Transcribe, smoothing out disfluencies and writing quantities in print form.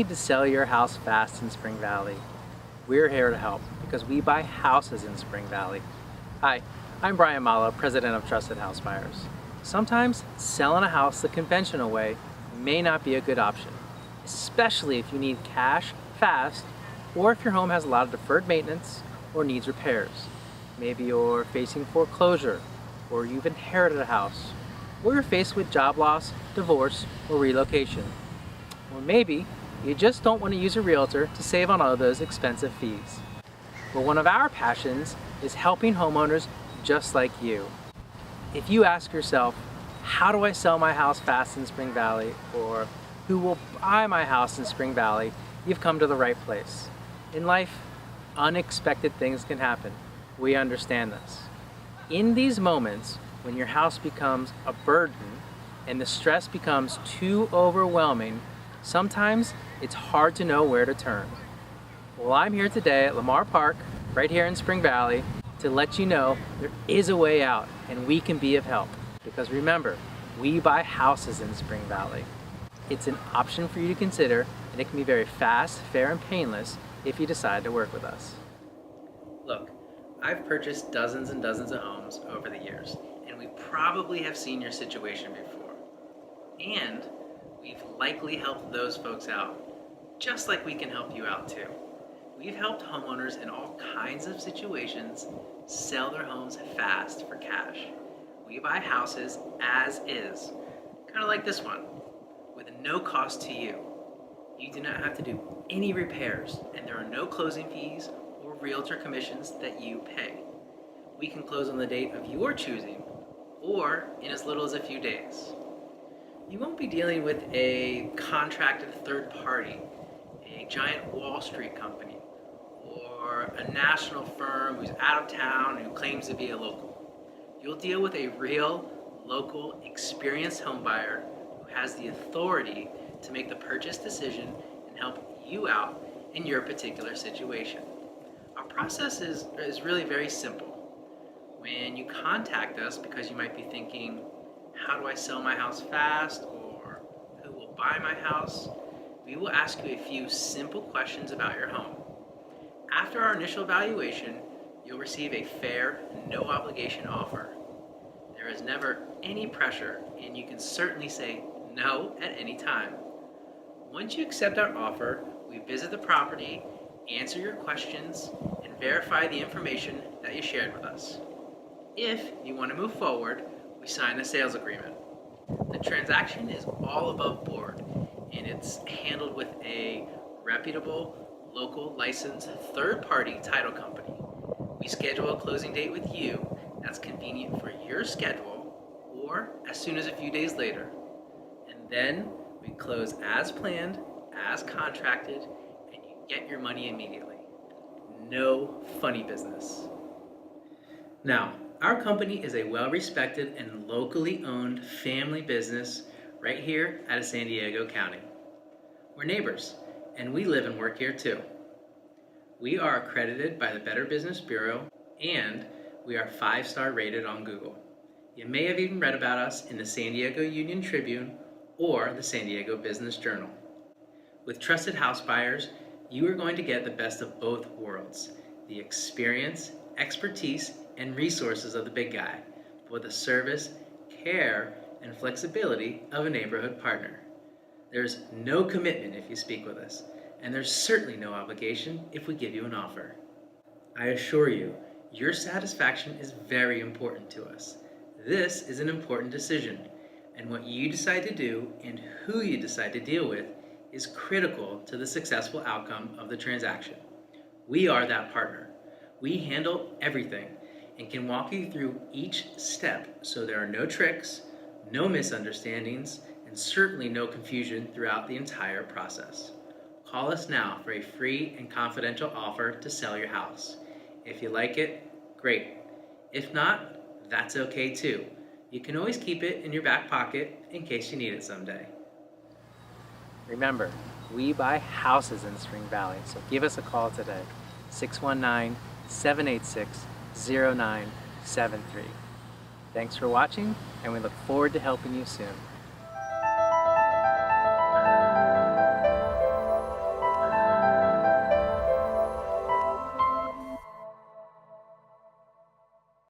need to sell your house fast in Spring Valley? We're here to help because we buy houses in Spring Valley. Hi, I'm Brian Malo, president of Trusted House Buyers. Sometimes selling a house the conventional way may not be a good option, especially if you need cash fast or if your home has a lot of deferred maintenance or needs repairs. Maybe you're facing foreclosure, or you've inherited a house, or you're faced with job loss, divorce, or relocation. Or maybe you just don't want to use a realtor to save on all those expensive fees. Well, one of our passions is helping homeowners just like you. If you ask yourself, how do I sell my house fast in Spring Valley? Or who will buy my house in Spring Valley? You've come to the right place. In life, unexpected things can happen. We understand this. In these moments, when your house becomes a burden and the stress becomes too overwhelming, sometimes it's hard to know where to turn. Well, I'm here today at Lamar Park, right here in Spring Valley, to let you know there is a way out and we can be of help. Because remember, we buy houses in Spring Valley. It's an option for you to consider, and it can be very fast, fair, and painless if you decide to work with us. Look, I've purchased dozens and dozens of homes over the years, and we probably have seen your situation before. And we've likely helped those folks out, just like we can help you out too. We've helped homeowners in all kinds of situations sell their homes fast for cash. We buy houses as is, kind of like this one, with no cost to you. You do not have to do any repairs, and there are no closing fees or realtor commissions that you pay. We can close on the date of your choosing, or in as little as a few days. You won't be dealing with a contracted third party, a giant Wall Street company, or a national firm who's out of town who claims to be a local. You'll deal with a real, local, experienced homebuyer who has the authority to make the purchase decision and help you out in your particular situation. Our process is really very simple. When you contact us because you might be thinking, how do I sell my house fast, or who will buy my house, we will ask you a few simple questions about your home. After our initial evaluation, you'll receive a fair, no obligation offer. There is never any pressure, and you can certainly say no at any time. Once you accept our offer, we visit the property, answer your questions, and verify the information that you shared with us. If you want to move forward, we sign a sales agreement. The transaction is all above board, and it's handled with a reputable, local, licensed, third-party title company. We schedule a closing date with you that's convenient for your schedule, or as soon as a few days later. And then we close as planned, as contracted, and you get your money immediately. No funny business. Now, our company is a well-respected and locally owned family business right here out of San Diego County. We're neighbors, and we live and work here too. We are accredited by the Better Business Bureau, and we are 5-star rated on Google. You may have even read about us in the San Diego Union Tribune or the San Diego Business Journal. With Trusted House Buyers, you are going to get the best of both worlds, the experience, expertise, and resources of the big guy, but with the service, care, and flexibility of a neighborhood partner. There's no commitment if you speak with us, and there's certainly no obligation if we give you an offer. I assure you, your satisfaction is very important to us. This is an important decision, and what you decide to do and who you decide to deal with is critical to the successful outcome of the transaction. We are that partner. We handle everything and can walk you through each step so there are no tricks, no misunderstandings, and certainly no confusion throughout the entire process. Call us now for a free and confidential offer to sell your house. If you like it, great. If not, that's okay too. You can always keep it in your back pocket in case you need it someday. Remember, we buy houses in Spring Valley, so give us a call today, 619-786-0973. Thanks for watching, and we look forward to helping you soon.